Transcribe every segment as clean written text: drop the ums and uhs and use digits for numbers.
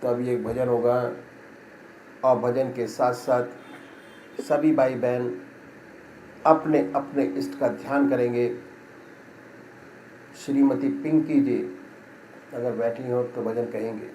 तो अभी एक भजन होगा और भजन के साथ साथ सभी भाई बहन अपने अपने इष्ट का ध्यान करेंगे। श्रीमती पिंकी जी अगर बैठी हो तो भजन कहेंगे।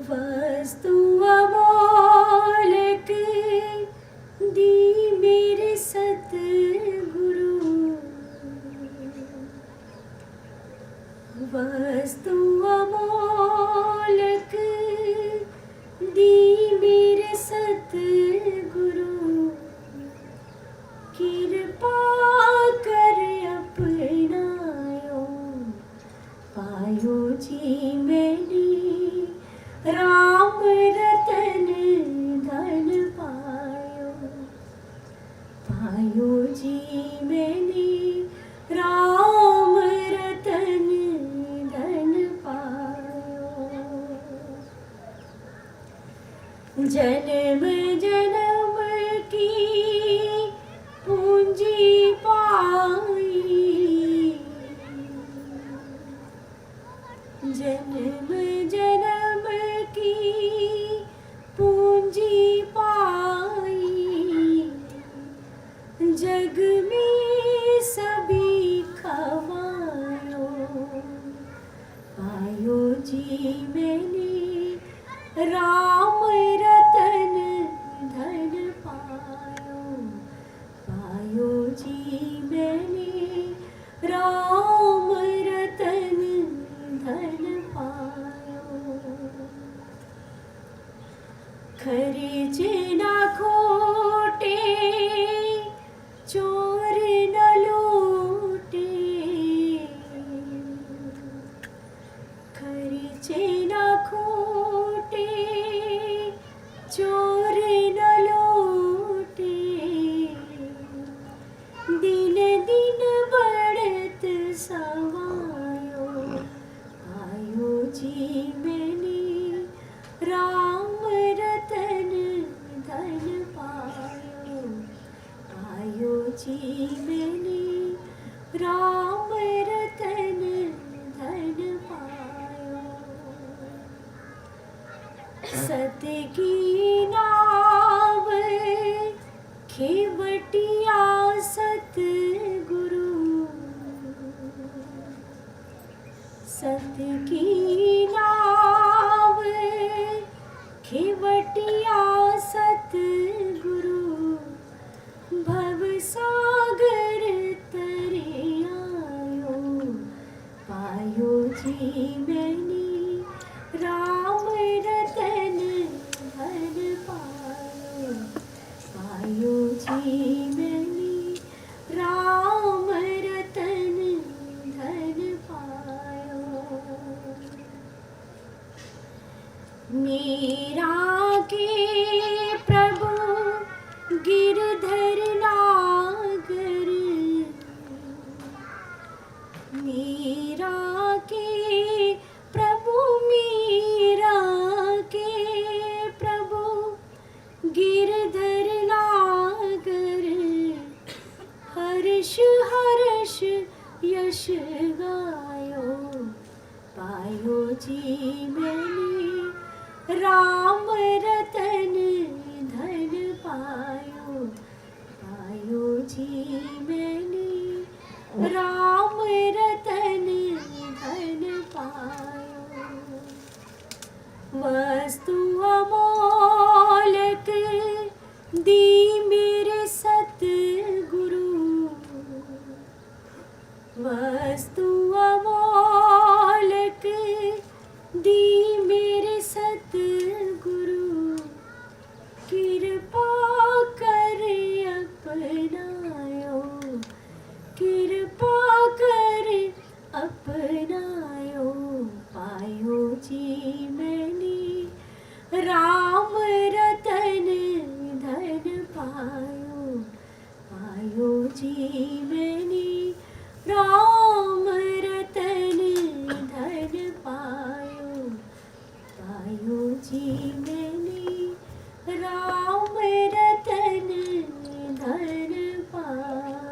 वस्तु अमोलक दी मेरे सतगुरु, वस्तु अमोलक दी मेरे सतगुरु, कृपा कर अपनायो पायो जी मैंने राम रतन धन पायो, पायो जी मैंने राम रतन धन पायो। जन्म जन्म की पूंजी पाई, जन्म जन्म की पूंजी पाई, जग में सभी खवायो, पायो जी मैंने राम रतन धन पायो, पायो जी मैंने राम रतन धन पायो। खर्च न खोटे चोर न लूटे, खर्च न खोटे चोर न लूटे, दिन दिन बढ़त सवायो, आयो जी मैंने राम रतन धन पायो, आयो जी मैंने राम रतन धन पायो। सत की नाव खेवटिया सतगुरु, सत की नाव खेवटिया सतगुरु, भव सागर तरे आयो, पायो जी मैंने राम रतन धन पायो, पायो जी मैंने राम रतन धन पायो। मेरा के प्रभु गिरधर नागर, मेरा के प्रभु, मेरा के प्रभु गिरधर नागर, हर्ष हर्ष यश गायो, पायो जी मैंने राम रतन धन पायो, पायो जी मैंने राम रतन धन पायो। वस्तु अमोलक दी मेरे सतगुरु, वस्तु अमोलक दी मेरे सतगुरु, जीवनी राम रतन धन पायो, पायो जीवनी राम रतन धन पायो।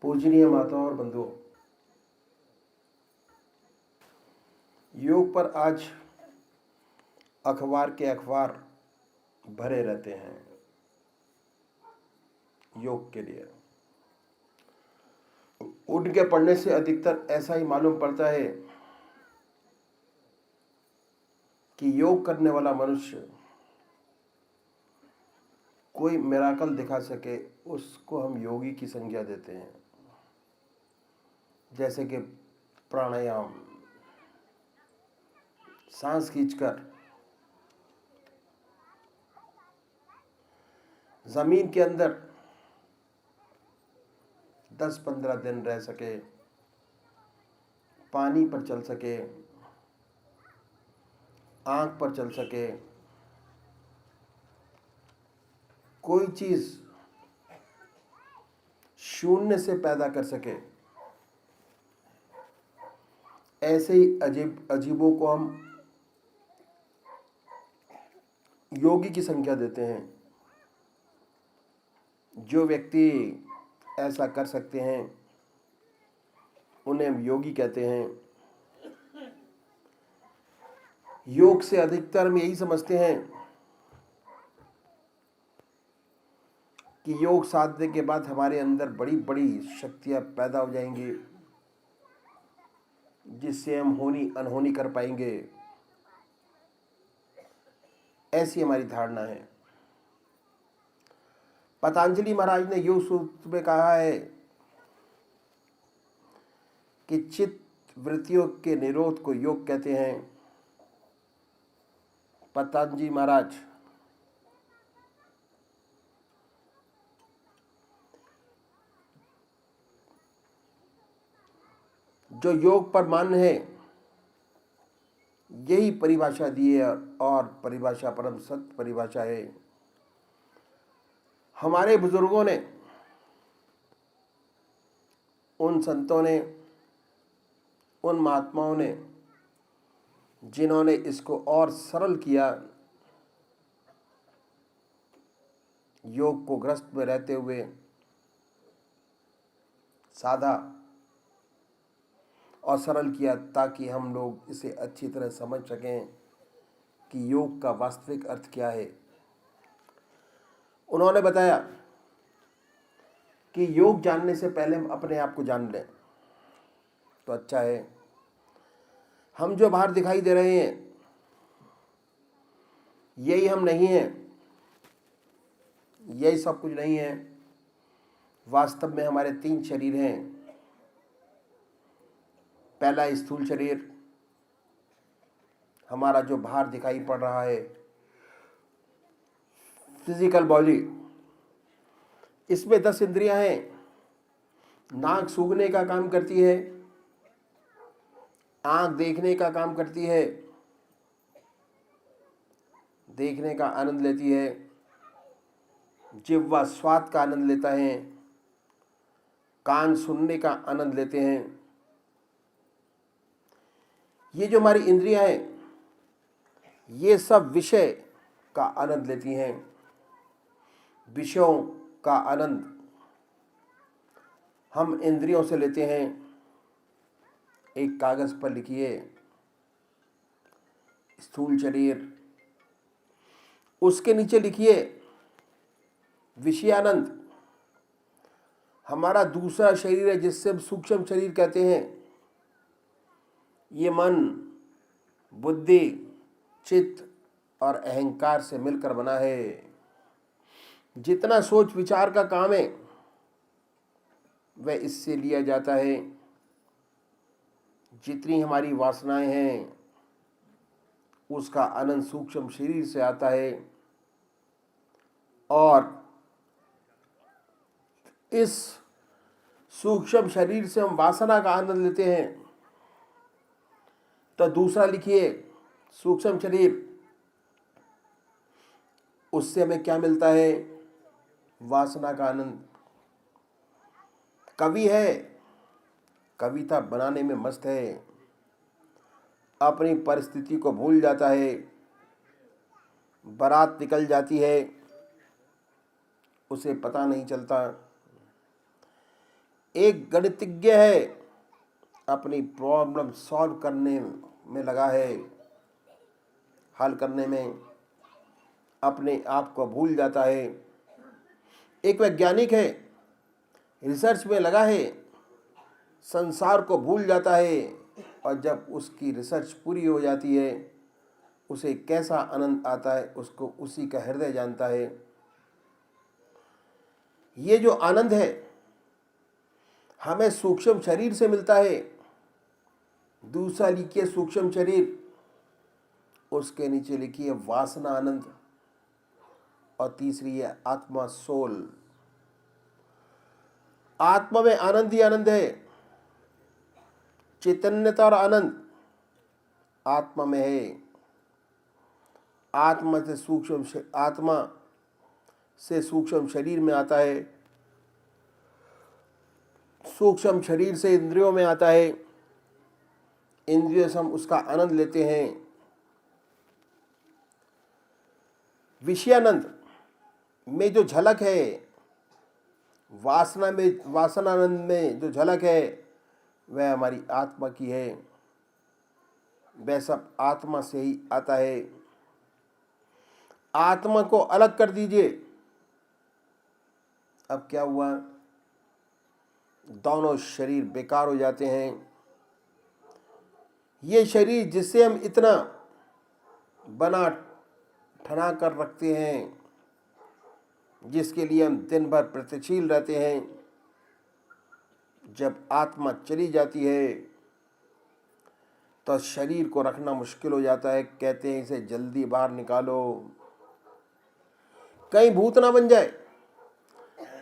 पूजनीय माताओं और बंधुओं, योग पर आज अखबार के अखबार भरे रहते हैं योग के लिए। उनके पढ़ने से अधिकतर ऐसा ही मालूम पड़ता है कि योग करने वाला मनुष्य कोई मिराकल दिखा सके उसको हम योगी की संज्ञा देते हैं। जैसे कि प्राणायाम, सांस खींचकर जमीन के अंदर 10-15 दिन रह सके, पानी पर चल सके, आंख पर चल सके, कोई चीज शून्य से पैदा कर सके, ऐसे ही अजीबों को हम योगी की संज्ञा देते हैं। जो व्यक्ति ऐसा कर सकते हैं उन्हें हम योगी कहते हैं। योग से अधिकतर हम यही समझते हैं कि योग साधने के बाद हमारे अंदर बड़ी बड़ी शक्तियां पैदा हो जाएंगी, जिससे हम होनी अनहोनी कर पाएंगे। ऐसी हमारी धारणा है। पतंजलि महाराज ने योग सूत्र में कहा है कि चित्त वृत्तियों के निरोध को योग कहते हैं। पतंजलि महाराज जो योग पर मान्य है, यही परिभाषा दी है और परिभाषा परम सत्य परिभाषा है। हमारे बुजुर्गों ने, उन संतों ने, उन महात्माओं ने जिन्होंने इसको और सरल किया, योग को ग्रस्त में रहते हुए साधा और सरल किया, ताकि हम लोग इसे अच्छी तरह समझ सकें कि योग का वास्तविक अर्थ क्या है। उन्होंने बताया कि योग जानने से पहले हम अपने आप को जान लें तो अच्छा है। हम जो बाहर दिखाई दे रहे हैं यही हम नहीं हैं, यही सब कुछ नहीं है। वास्तव में हमारे 3 शरीर हैं। पहला स्थूल शरीर, हमारा जो बाहर दिखाई पड़ रहा है, फिजिकल बॉडी। इसमें 10 इंद्रियां हैं। नाक सूंघने का काम करती है, आंख देखने का काम करती है, देखने का आनंद लेती है, जिह्वा स्वाद का आनंद लेता है, कान सुनने का आनंद लेते हैं। ये जो हमारी इंद्रियां हैं, ये सब विषय का आनंद लेती हैं। विषयों का आनंद हम इंद्रियों से लेते हैं। एक कागज पर लिखिए, स्थूल शरीर, उसके नीचे लिखिए विषयानंद। हमारा दूसरा शरीर है जिससे हम सूक्ष्म शरीर कहते हैं। ये मन, बुद्धि, चित्त और अहंकार से मिलकर बना है। जितना सोच विचार का काम है वह इससे लिया जाता है। जितनी हमारी वासनाएं हैं उसका आनंद सूक्ष्म शरीर से आता है। और इस सूक्ष्म शरीर से हम वासना का आनंद लेते हैं। तो दूसरा लिखिए, सूक्ष्म शरीर, उससे हमें क्या मिलता है? वासना का आनंद। कवि है, कविता बनाने में मस्त है, अपनी परिस्थिति को भूल जाता है, बारात निकल जाती है, उसे पता नहीं चलता। एक गणितज्ञ है, अपनी प्रॉब्लम सॉल्व करने में लगा है, हल करने में, अपने आप को भूल जाता है। एक वैज्ञानिक है, रिसर्च में लगा है, संसार को भूल जाता है, और जब उसकी रिसर्च पूरी हो जाती है उसे कैसा आनंद आता है उसको उसी का हृदय जानता है। ये जो आनंद है हमें सूक्ष्म शरीर से मिलता है। दूसरा लिखिए सूक्ष्म शरीर, उसके नीचे लिखिए वासना आनंद, और तीसरी है आत्मा, सोल। आत्मा में आनंद ही आनंद है, चैतन्यता और आनंद आत्मा में है। आत्मा से सूक्ष्म शरीर में आता है, सूक्ष्म शरीर से इंद्रियों में आता है, इंद्रियों से हम उसका आनंद लेते हैं। विषयानंद में जो झलक है, वासनानंद में जो झलक है वह हमारी आत्मा की है। वह सब आत्मा से ही आता है। आत्मा को अलग कर दीजिए, अब क्या हुआ? दोनों शरीर बेकार हो जाते हैं। ये शरीर जिसे हम इतना बना ठना कर रखते हैं, जिसके लिए हम दिन भर प्रयत्नशील रहते हैं, जब आत्मा चली जाती है तो शरीर को रखना मुश्किल हो जाता है। कहते हैं इसे जल्दी बाहर निकालो, कहीं भूत ना बन जाए।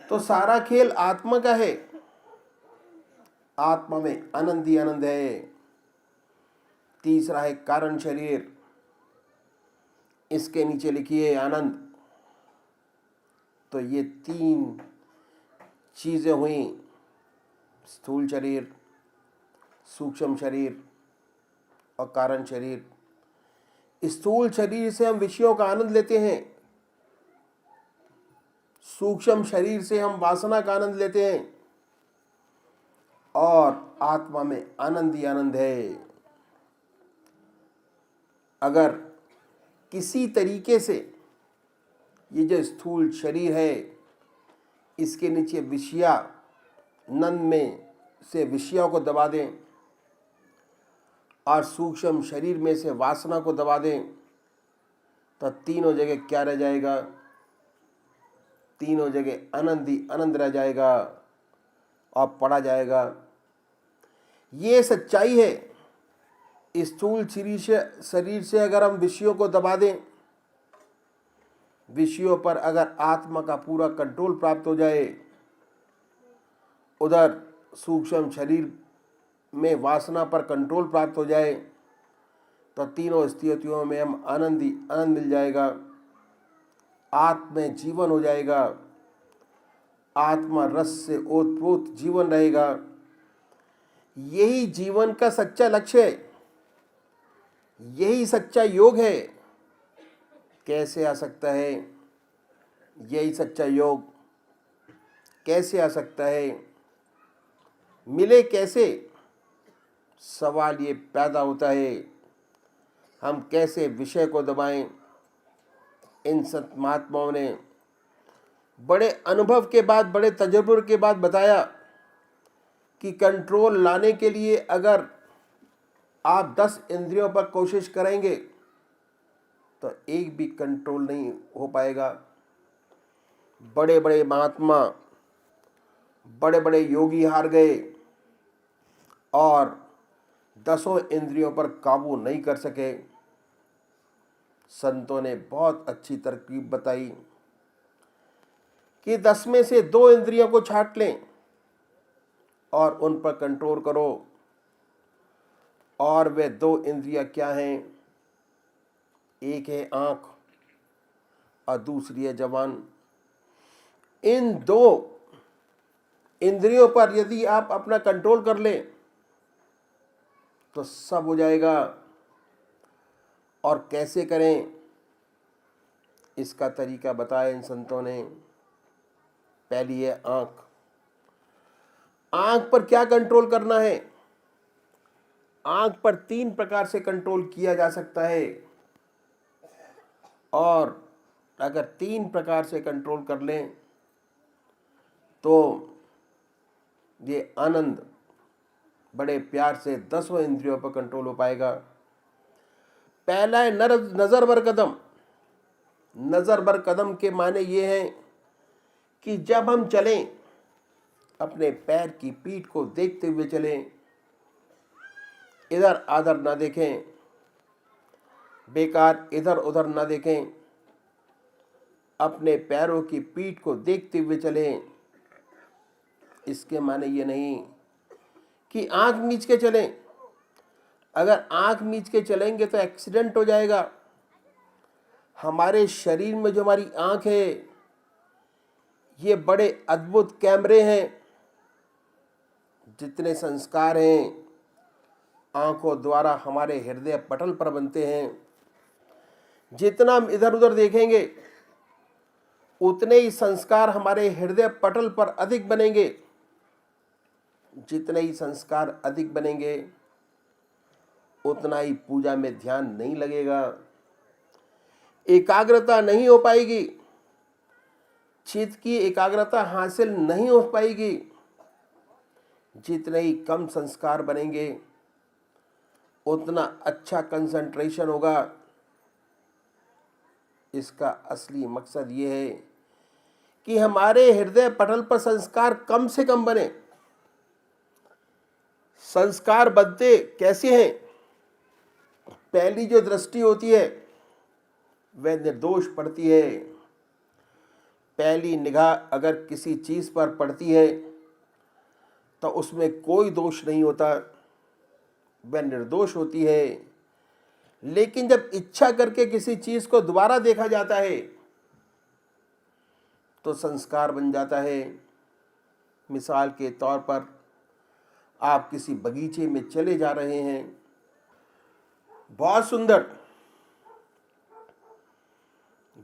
तो सारा खेल आत्मा का है। आत्मा में आनंद ही आनंद है। तीसरा है कारण शरीर, इसके नीचे लिखिए आनंद। तो ये तीन चीजें हुई, स्थूल शरीर, सूक्ष्म शरीर और कारण शरीर। स्थूल शरीर से हम विषयों का आनंद लेते हैं, सूक्ष्म शरीर से हम वासना का आनंद लेते हैं, और आत्मा में आनंद ही आनंद है। अगर किसी तरीके से ये जो स्थूल शरीर है इसके नीचे विषयानंद में से विषयों को दबा दें और सूक्ष्म शरीर में से वासना को दबा दें, तो तीनों जगह क्या रह जाएगा? तीनों जगह आनंद ही आनंद रह जाएगा और पड़ा जाएगा। ये सच्चाई है। स्थूल शरीर से अगर हम विषयों को दबा दें, विषयों पर अगर आत्मा का पूरा कंट्रोल प्राप्त हो जाए, उधर सूक्ष्म शरीर में वासना पर कंट्रोल प्राप्त हो जाए, तो तीनों स्थितियों में हम आनंद ही आनंद मिल जाएगा। आत्मा में जीवन हो जाएगा, आत्मा रस से ओतप्रोत जीवन रहेगा। यही जीवन का सच्चा लक्ष्य है, यही सच्चा योग है। कैसे आ सकता है यही सच्चा योग? कैसे आ सकता है? मिले कैसे? सवाल ये पैदा होता है, हम कैसे विषय को दबाएं? इन संत महात्माओं ने बड़े अनुभव के बाद, बड़े तजुर्बे के बाद बताया कि कंट्रोल लाने के लिए अगर आप 10 इंद्रियों पर कोशिश करेंगे तो एक भी कंट्रोल नहीं हो पाएगा। बड़े बड़े महात्मा, बड़े बड़े योगी हार गए और 10 इंद्रियों पर काबू नहीं कर सके। संतों ने बहुत अच्छी तरकीब बताई कि 10 में से 2 इंद्रियों को छांट लें और उन पर कंट्रोल करो। और वे 2 इंद्रियां क्या हैं? एक है आंख और दूसरी है जबान। इन 2 इंद्रियों पर यदि आप अपना कंट्रोल कर लें तो सब हो जाएगा। और कैसे करें, इसका तरीका बताया इन संतों ने। पहली है आंख। आंख पर क्या कंट्रोल करना है? आंख पर 3 प्रकार से कंट्रोल किया जा सकता है। और अगर 3 प्रकार से कंट्रोल कर लें तो ये आनंद बड़े प्यार से 10 इंद्रियों पर कंट्रोल हो पाएगा। पहला है नजर बर कदम। नजर बर कदम के माने ये हैं कि जब हम चलें अपने पैर की पीठ को देखते हुए चलें, इधर आधर ना देखें, बेकार इधर उधर ना देखें, अपने पैरों की पीठ को देखते हुए चलें। इसके माने ये नहीं कि आंख मीच के चलें। अगर आंख मीच के चलेंगे तो एक्सीडेंट हो जाएगा। हमारे शरीर में जो हमारी आंख है, ये बड़े अद्भुत कैमरे हैं। जितने संस्कार हैं आंखों द्वारा हमारे हृदय पटल पर बनते हैं। जितना हम इधर उधर देखेंगे उतने ही संस्कार हमारे हृदय पटल पर अधिक बनेंगे। जितने ही संस्कार अधिक बनेंगे उतना ही पूजा में ध्यान नहीं लगेगा, एकाग्रता नहीं हो पाएगी, चित्त की एकाग्रता हासिल नहीं हो पाएगी। जितने ही कम संस्कार बनेंगे उतना अच्छा कंसंट्रेशन होगा। इसका असली मकसद ये है कि हमारे हृदय पटल पर संस्कार कम से कम बने। संस्कार बनते कैसे हैं? पहली जो दृष्टि होती है वह निर्दोष पड़ती है। पहली निगाह अगर किसी चीज पर पड़ती है तो उसमें कोई दोष नहीं होता, वह निर्दोष होती है। लेकिन जब इच्छा करके किसी चीज को दोबारा देखा जाता है तो संस्कार बन जाता है। मिसाल के तौर पर आप किसी बगीचे में चले जा रहे हैं, बहुत सुंदर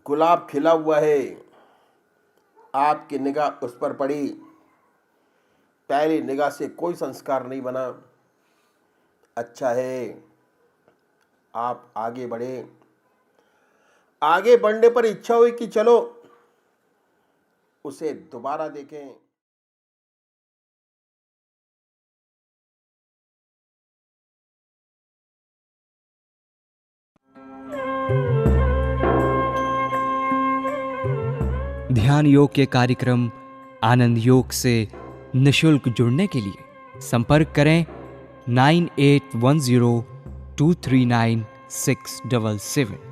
गुलाब खिला हुआ है, आपकी निगाह उस पर पड़ी। पहली निगाह से कोई संस्कार नहीं बना, अच्छा है, आप आगे बढ़े। आगे बढ़ने पर इच्छा हुई कि चलो उसे दोबारा देखें। ध्यान योग के कार्यक्रम आनंद योग से निशुल्क जुड़ने के लिए संपर्क करें 9810239677।